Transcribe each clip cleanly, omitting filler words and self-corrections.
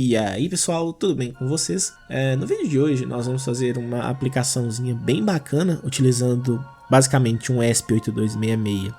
E aí pessoal, tudo bem com vocês? No vídeo de hoje nós vamos fazer uma aplicaçãozinha bem bacana utilizando basicamente um ESP8266,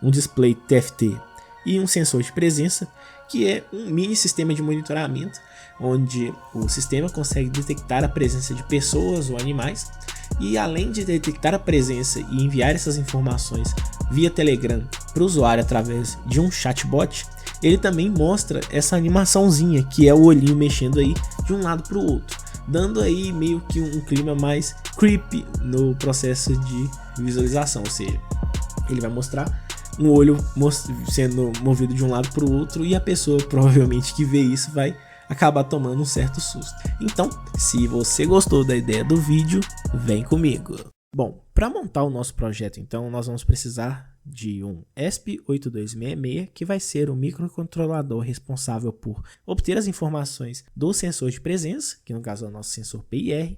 um display TFT e um sensor de presença, que é um mini sistema de monitoramento onde o sistema consegue detectar a presença de pessoas ou animais e, além de detectar a presença e enviar essas informações via Telegram para o usuário através de um chatbot, ele também mostra essa animaçãozinha que é o olhinho mexendo aí de um lado para o outro, dando aí meio que um clima mais creepy no processo de visualização, ou seja, ele vai mostrar um olho sendo movido de um lado para o outro e a pessoa provavelmente que vê isso vai acabar tomando um certo susto. Então, se você gostou da ideia do vídeo, vem comigo. Bom, para montar o nosso projeto, então, nós vamos precisar de um ESP8266, que vai ser o microcontrolador responsável por obter as informações do sensor de presença, que no caso é o nosso sensor PIR,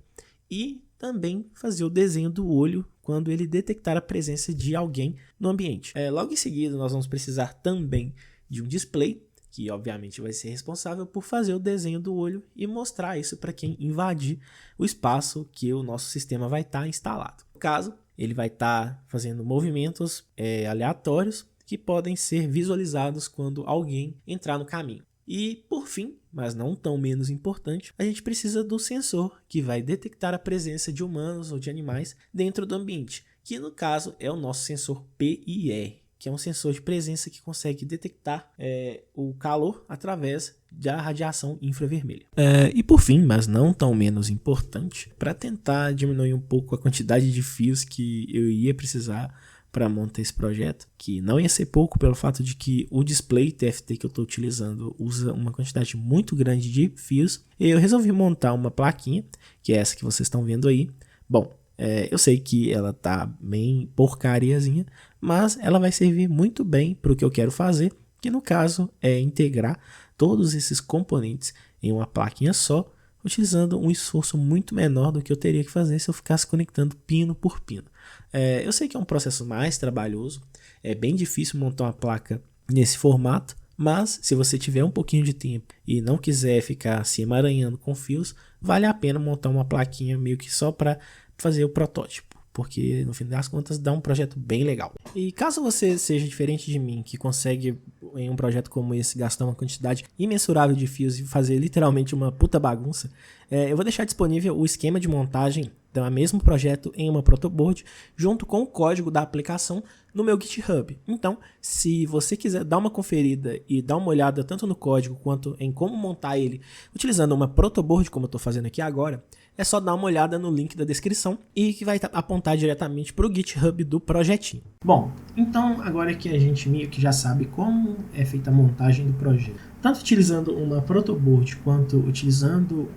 e também fazer o desenho do olho quando ele detectar a presença de alguém no ambiente. Logo em seguida, nós vamos precisar também de um display, que obviamente vai ser responsável por fazer o desenho do olho e mostrar isso para quem invadir o espaço que o nosso sistema vai estar instalado. No caso, ele vai estar fazendo movimentos aleatórios que podem ser visualizados quando alguém entrar no caminho. E por fim, mas não tão menos importante, a gente precisa do sensor que vai detectar a presença de humanos ou de animais dentro do ambiente, que no caso é o nosso sensor PIR, que é um sensor de presença que consegue detectar o calor através da radiação infravermelha. E por fim, mas não tão menos importante, para tentar diminuir um pouco a quantidade de fios que eu ia precisar para montar esse projeto, que não ia ser pouco pelo fato de que o display TFT que eu estou utilizando usa uma quantidade muito grande de fios, eu resolvi montar uma plaquinha, que é essa que vocês estão vendo aí. Bom, eu sei que ela tá bem porcariazinha, mas ela vai servir muito bem para o que eu quero fazer, que no caso é integrar todos esses componentes em uma plaquinha só, utilizando um esforço muito menor do que eu teria que fazer se eu ficasse conectando pino por pino. Eu sei que é um processo mais trabalhoso, é bem difícil montar uma placa nesse formato, mas se você tiver um pouquinho de tempo e não quiser ficar se emaranhando com fios, vale a pena montar uma plaquinha meio que só para fazer o protótipo, porque no fim das contas dá um projeto bem legal. E caso você seja diferente de mim, que consegue em um projeto como esse gastar uma quantidade imensurável de fios e fazer literalmente uma puta bagunça, eu vou deixar disponível o esquema de montagem do mesmo projeto em uma protoboard junto com o código da aplicação no meu GitHub. Então, se você quiser dar uma conferida e dar uma olhada tanto no código quanto em como montar ele utilizando uma protoboard como eu estou fazendo aqui agora, é só dar uma olhada no link da descrição e que vai apontar diretamente para o GitHub do projetinho. Bom, então agora que a gente meio que já sabe como é feita a montagem do projeto, tanto utilizando uma protoboard quanto utilizando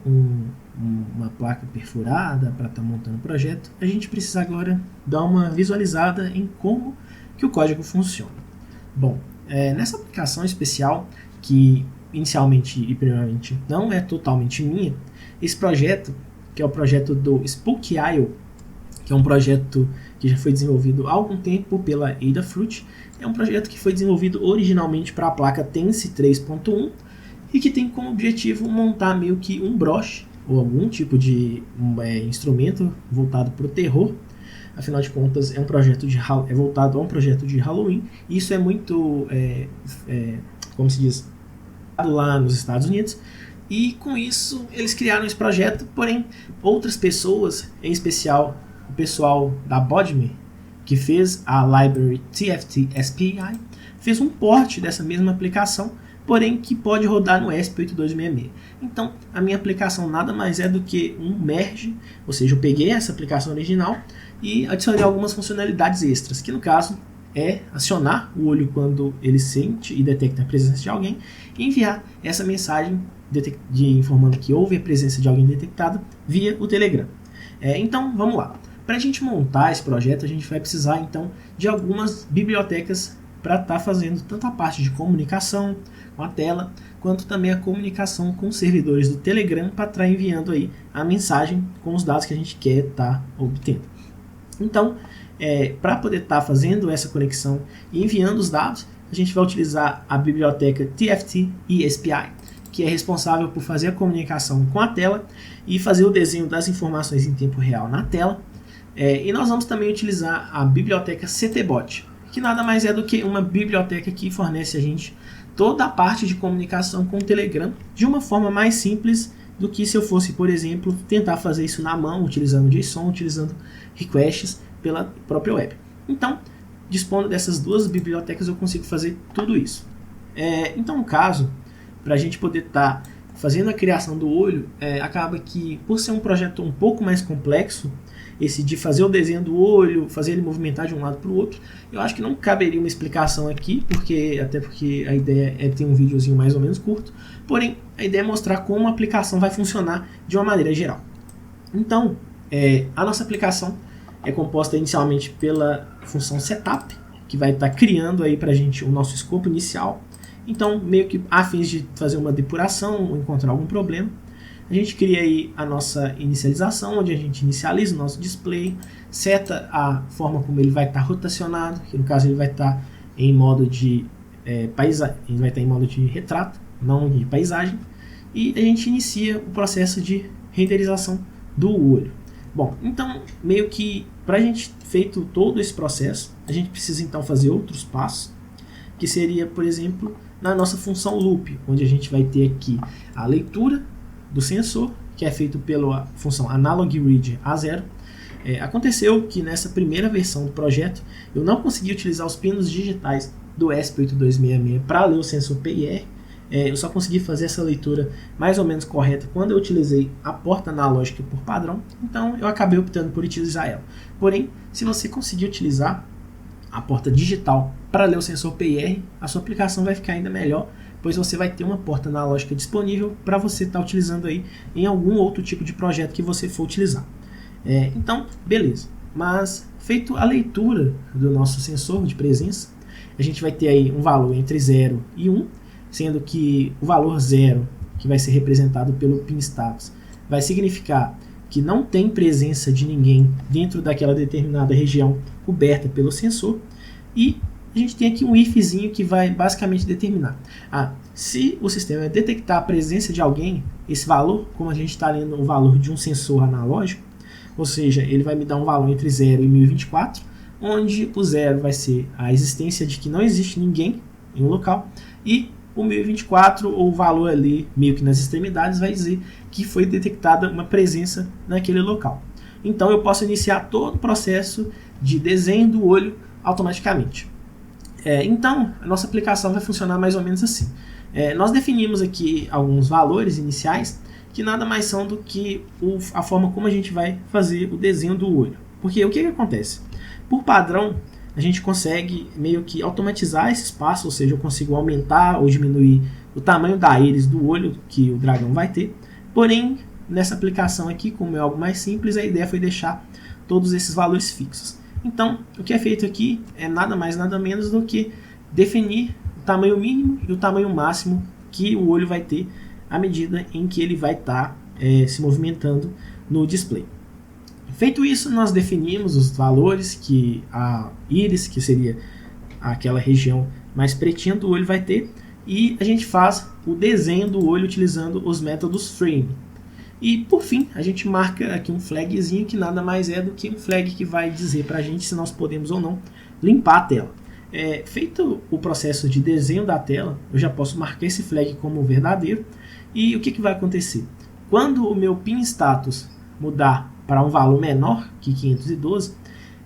uma placa perfurada para estar montando o projeto, a gente precisa agora dar uma visualizada em como que o código funciona. Bom, nessa aplicação especial, que inicialmente e primeiramente não é totalmente minha, esse projeto, que é o projeto do Spook.io, que é um projeto que já foi desenvolvido há algum tempo pela Adafruit, é um projeto que foi desenvolvido originalmente para a placa Tense 3.1 e que tem como objetivo montar meio que um broche ou algum tipo de instrumento voltado para o terror. Afinal de contas, é um projeto voltado a um projeto de Halloween, e isso é muito, como se diz, lá nos Estados Unidos. E com isso eles criaram esse projeto, porém outras pessoas, em especial o pessoal da Bodme, que fez a library TFT SPI, fez um port dessa mesma aplicação, porém que pode rodar no ESP8266. Então a minha aplicação nada mais é do que um merge, ou seja, eu peguei essa aplicação original e adicionei algumas funcionalidades extras, que no caso é acionar o olho quando ele sente e detecta a presença de alguém e enviar essa mensagem informando que houve a presença de alguém detectada via o Telegram. Então vamos lá. Para a gente montar esse projeto, a gente vai precisar então de algumas bibliotecas para estar fazendo tanto a parte de comunicação com a tela, quanto também a comunicação com os servidores do Telegram para estar enviando aí a mensagem com os dados que a gente quer estar obtendo. Então, para poder estar fazendo essa conexão e enviando os dados, a gente vai utilizar a biblioteca TFT ESPI, que é responsável por fazer a comunicação com a tela e fazer o desenho das informações em tempo real na tela. E nós vamos também utilizar a biblioteca CTBot, que nada mais é do que uma biblioteca que fornece a gente toda a parte de comunicação com o Telegram de uma forma mais simples do que se eu fosse, por exemplo, tentar fazer isso na mão, utilizando JSON, utilizando requests pela própria web. Então, dispondo dessas duas bibliotecas, eu consigo fazer tudo isso. Então, no caso, para a gente poder estar fazendo a criação do olho, acaba que, por ser um projeto um pouco mais complexo, esse de fazer o desenho do olho, fazer ele movimentar de um lado para o outro, eu acho que não caberia uma explicação aqui, até porque a ideia é ter um videozinho mais ou menos curto, porém, a ideia é mostrar como a aplicação vai funcionar de uma maneira geral. Então, a nossa aplicação é composta inicialmente pela função setup, que vai estar criando aí para a gente o nosso escopo inicial. Então, meio que a fins de fazer uma depuração ou encontrar algum problema, a gente cria aí a nossa inicialização, onde a gente inicializa o nosso display, seta a forma como ele vai estar rotacionado, que no caso ele vai estar em modo de paisagem, ele vai estar em modo de retrato, não de paisagem, e a gente inicia o processo de renderização do olho. Bom, então meio que para a gente feito todo esse processo, a gente precisa então fazer outros passos, que seria, por exemplo, na nossa função loop, onde a gente vai ter aqui a leitura do sensor, que é feito pela função analogRead A0. Aconteceu que nessa primeira versão do projeto eu não consegui utilizar os pinos digitais do ESP8266 para ler o sensor PIR. Eu só consegui fazer essa leitura mais ou menos correta quando eu utilizei a porta analógica por padrão, então eu acabei optando por utilizar ela. Porém, se você conseguir utilizar a porta digital para ler o sensor PIR, a sua aplicação vai ficar ainda melhor, pois você vai ter uma porta analógica disponível para você estar utilizando aí em algum outro tipo de projeto que você for utilizar. Então, beleza. Mas, feito a leitura do nosso sensor de presença, a gente vai ter aí um valor entre 0 e 1, sendo que o valor 0, que vai ser representado pelo pin status, vai significar que não tem presença de ninguém dentro daquela determinada região coberta pelo sensor, e a gente tem aqui um ifzinho que vai basicamente determinar se o sistema detectar a presença de alguém, esse valor, como a gente está lendo o valor de um sensor analógico, ou seja, ele vai me dar um valor entre 0 e 1024, onde o 0 vai ser a existência de que não existe ninguém em um local, e o 1024, ou o valor ali meio que nas extremidades, vai dizer que foi detectada uma presença naquele local. Então eu posso iniciar todo o processo de desenho do olho automaticamente. Então a nossa aplicação vai funcionar mais ou menos assim. Nós definimos aqui alguns valores iniciais que nada mais são do que a forma como a gente vai fazer o desenho do olho. Porque o que acontece? Por padrão, a gente consegue meio que automatizar esses passos, ou seja, eu consigo aumentar ou diminuir o tamanho da íris do olho que o dragão vai ter. Porém, nessa aplicação aqui, como é algo mais simples, a ideia foi deixar todos esses valores fixos. Então, o que é feito aqui é nada mais nada menos do que definir o tamanho mínimo e o tamanho máximo que o olho vai ter à medida em que ele vai estar se movimentando no display. Feito isso, nós definimos os valores que a íris, que seria aquela região mais pretinha do olho, vai ter, e a gente faz o desenho do olho utilizando os métodos frame. E por fim, a gente marca aqui um flagzinho que nada mais é do que um flag que vai dizer para a gente se nós podemos ou não limpar a tela. Feito o processo de desenho da tela, eu já posso marcar esse flag como verdadeiro. E o que vai acontecer? Quando o meu pin status mudar para um valor menor que 512,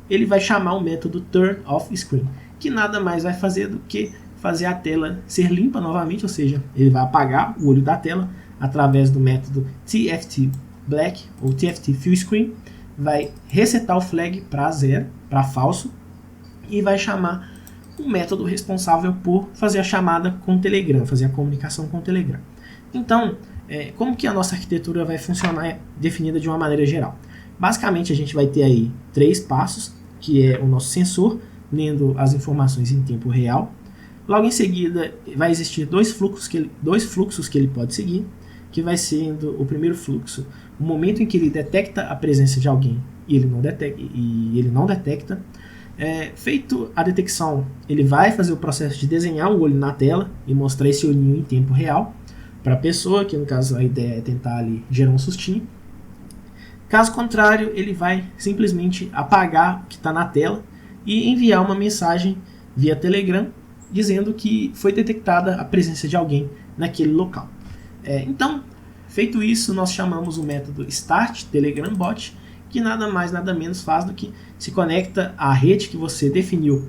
ele vai chamar o método turn off screen, que nada mais vai fazer do que fazer a tela ser limpa novamente, ou seja, ele vai apagar o olho da tela através do método TFT black ou TFT fill screen, vai resetar o flag para 0, para falso, e vai chamar o método responsável por fazer a chamada com o Telegram, fazer a comunicação com o Telegram. Então, como que a nossa arquitetura vai funcionar definida de uma maneira geral? Basicamente, a gente vai ter aí 3 passos, que é o nosso sensor, lendo as informações em tempo real. Logo em seguida, vai existir dois fluxos que ele pode seguir, que vai sendo o primeiro fluxo, o momento em que ele detecta a presença de alguém e ele não detecta. Feito a detecção, ele vai fazer o processo de desenhar o olho na tela e mostrar esse olhinho em tempo real. para a pessoa, que no caso a ideia é tentar ali gerar um sustinho. Caso contrário, ele vai simplesmente apagar o que está na tela e enviar uma mensagem via Telegram dizendo que foi detectada a presença de alguém naquele local. Então, feito isso, nós chamamos o método Start Telegram Bot, que nada mais nada menos faz do que se conecta à rede que você definiu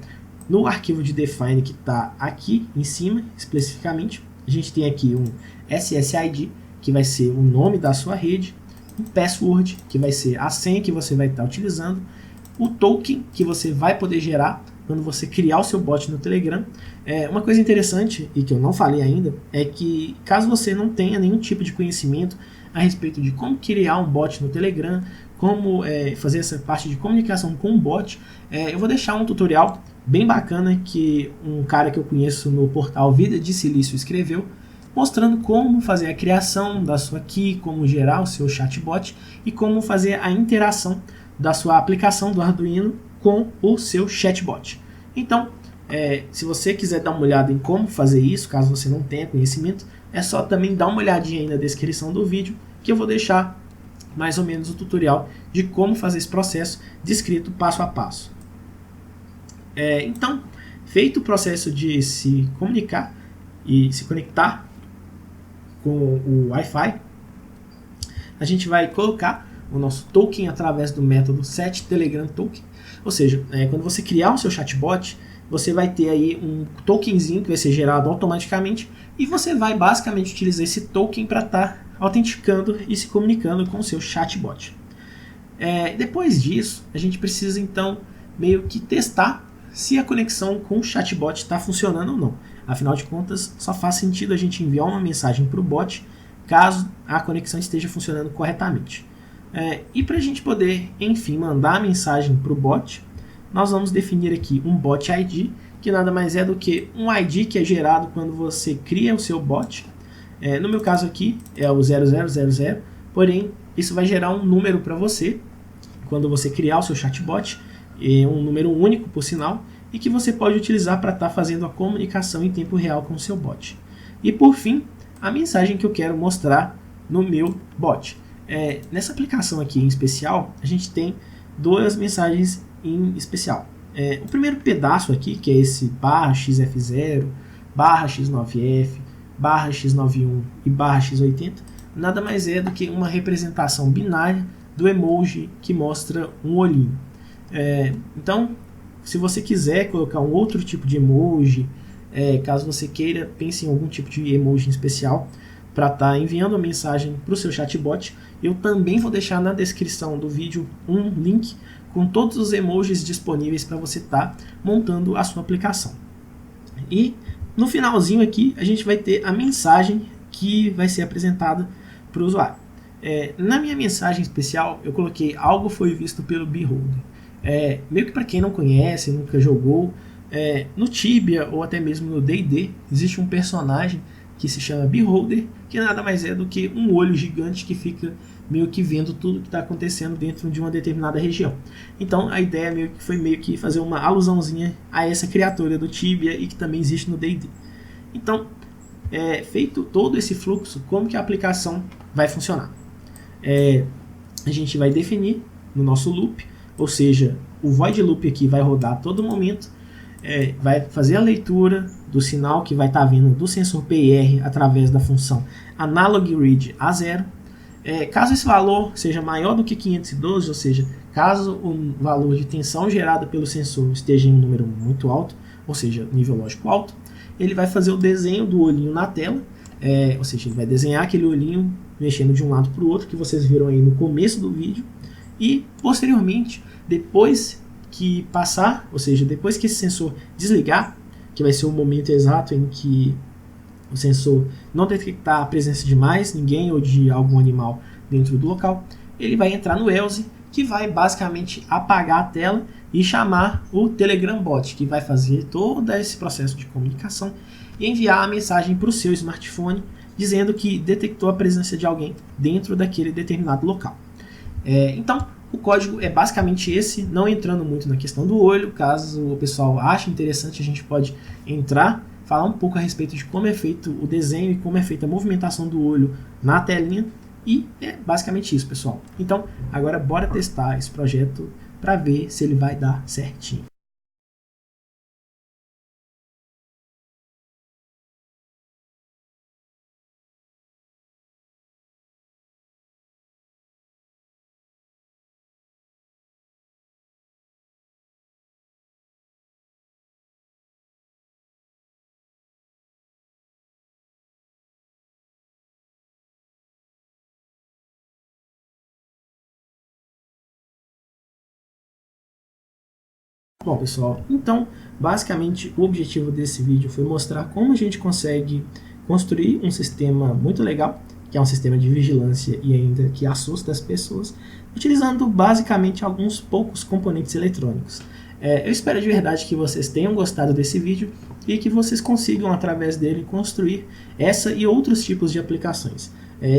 no arquivo de define que está aqui em cima, especificamente. A gente tem aqui um SSID, que vai ser o nome da sua rede, um password, que vai ser a senha que você vai estar utilizando, o token que você vai poder gerar quando você criar o seu bot no Telegram. Uma coisa interessante, e que eu não falei ainda, é que caso você não tenha nenhum tipo de conhecimento a respeito de como criar um bot no Telegram, como fazer essa parte de comunicação com o bot, eu vou deixar um tutorial bem bacana que um cara que eu conheço no portal Vida de Silício escreveu, mostrando como fazer a criação da sua key, como gerar o seu chatbot e como fazer a interação da sua aplicação do Arduino com o seu chatbot. Então, se você quiser dar uma olhada em como fazer isso, caso você não tenha conhecimento, é só também dar uma olhadinha aí na descrição do vídeo, que eu vou deixar mais ou menos o tutorial de como fazer esse processo descrito passo a passo. Então, feito o processo de se comunicar e se conectar com o Wi-Fi, a gente vai colocar o nosso token através do método setTelegramToken. Ou seja, quando você criar o seu chatbot, você vai ter aí um tokenzinho que vai ser gerado automaticamente e você vai basicamente utilizar esse token para estar autenticando e se comunicando com o seu chatbot. Depois disso, a gente precisa então meio que testar se a conexão com o chatbot está funcionando ou não. Afinal de contas, só faz sentido a gente enviar uma mensagem para o bot caso a conexão esteja funcionando corretamente. E para a gente poder, enfim, mandar a mensagem para o bot, nós vamos definir aqui um bot ID, que nada mais é do que um ID que é gerado quando você cria o seu bot. No meu caso aqui é o 0000, porém isso vai gerar um número para você quando você criar o seu chatbot, um número único por sinal, e que você pode utilizar para estar fazendo a comunicação em tempo real com o seu bot. E por fim, a mensagem que eu quero mostrar no meu bot. Nessa aplicação aqui em especial, a gente tem duas mensagens em especial. O primeiro pedaço aqui, que é esse /xf0, /x9f, /x91 e /x80, nada mais é do que uma representação binária do emoji que mostra um olhinho. Então, se você quiser colocar um outro tipo de emoji, caso você queira, pense em algum tipo de emoji especial para estar enviando a mensagem para o seu chatbot, eu também vou deixar na descrição do vídeo um link com todos os emojis disponíveis para você estar montando a sua aplicação. E no finalzinho aqui a gente vai ter a mensagem que vai ser apresentada para o usuário. Na minha mensagem especial eu coloquei algo foi visto pelo Beholder. Meio que para quem não conhece, nunca jogou, no Tibia ou até mesmo no D&D existe um personagem que se chama Beholder, que nada mais é do que um olho gigante que fica meio que vendo tudo que está acontecendo dentro de uma determinada região. Então a ideia foi meio que fazer uma alusãozinha a essa criatura do Tibia e que também existe no D&D. Então, feito todo esse fluxo, como que a aplicação vai funcionar? A gente vai definir no nosso loop, ou seja, o void loop aqui vai rodar a todo momento, vai fazer a leitura do sinal que vai estar vindo do sensor PIR através da função analogRead A0. Caso esse valor seja maior do que 512, ou seja, caso o valor de tensão gerado pelo sensor esteja em um número muito alto, ou seja, nível lógico alto, ele vai fazer o desenho do olhinho na tela, ou seja, ele vai desenhar aquele olhinho mexendo de um lado para o outro, que vocês viram aí no começo do vídeo, e posteriormente, depois que passar, ou seja, depois que esse sensor desligar, que vai ser o momento exato em que o sensor não detectar a presença de mais ninguém ou de algum animal dentro do local, ele vai entrar no else, que vai basicamente apagar a tela e chamar o Telegram Bot, que vai fazer todo esse processo de comunicação e enviar a mensagem para o seu smartphone, dizendo que detectou a presença de alguém dentro daquele determinado local. Então, o código é basicamente esse, não entrando muito na questão do olho. Caso o pessoal ache interessante, a gente pode entrar falar um pouco a respeito de como é feito o desenho e como é feita a movimentação do olho na telinha. E é basicamente isso, pessoal. Então, agora bora testar esse projeto para ver se ele vai dar certinho. Bom, pessoal, então, basicamente, o objetivo desse vídeo foi mostrar como a gente consegue construir um sistema muito legal, que é um sistema de vigilância e ainda que assusta as pessoas, utilizando basicamente alguns poucos componentes eletrônicos. Eu espero de verdade que vocês tenham gostado desse vídeo e que vocês consigam, através dele, construir essa e outros tipos de aplicações.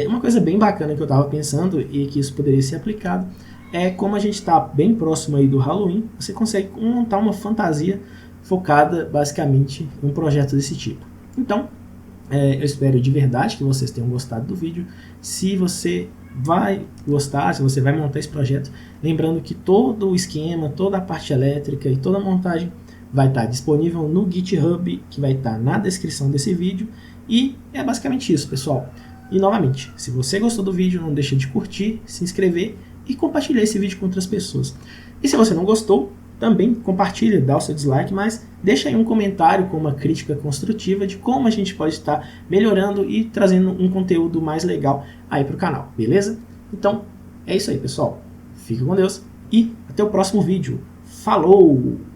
Uma coisa bem bacana que eu estava pensando e que isso poderia ser aplicado é como a gente está bem próximo aí do Halloween, você consegue montar uma fantasia focada basicamente em um projeto desse tipo. Então, eu espero de verdade que vocês tenham gostado do vídeo. Se você vai gostar, se você vai montar esse projeto, lembrando que todo o esquema, toda a parte elétrica e toda a montagem vai estar disponível no GitHub, que vai estar na descrição desse vídeo. E é basicamente isso, pessoal. E novamente, se você gostou do vídeo, não deixa de curtir, se inscrever e compartilhar esse vídeo com outras pessoas. E se você não gostou, também compartilha, dá o seu dislike, mas deixa aí um comentário com uma crítica construtiva de como a gente pode estar melhorando e trazendo um conteúdo mais legal aí para o canal, beleza? Então, é isso aí, pessoal. Fique com Deus e até o próximo vídeo. Falou!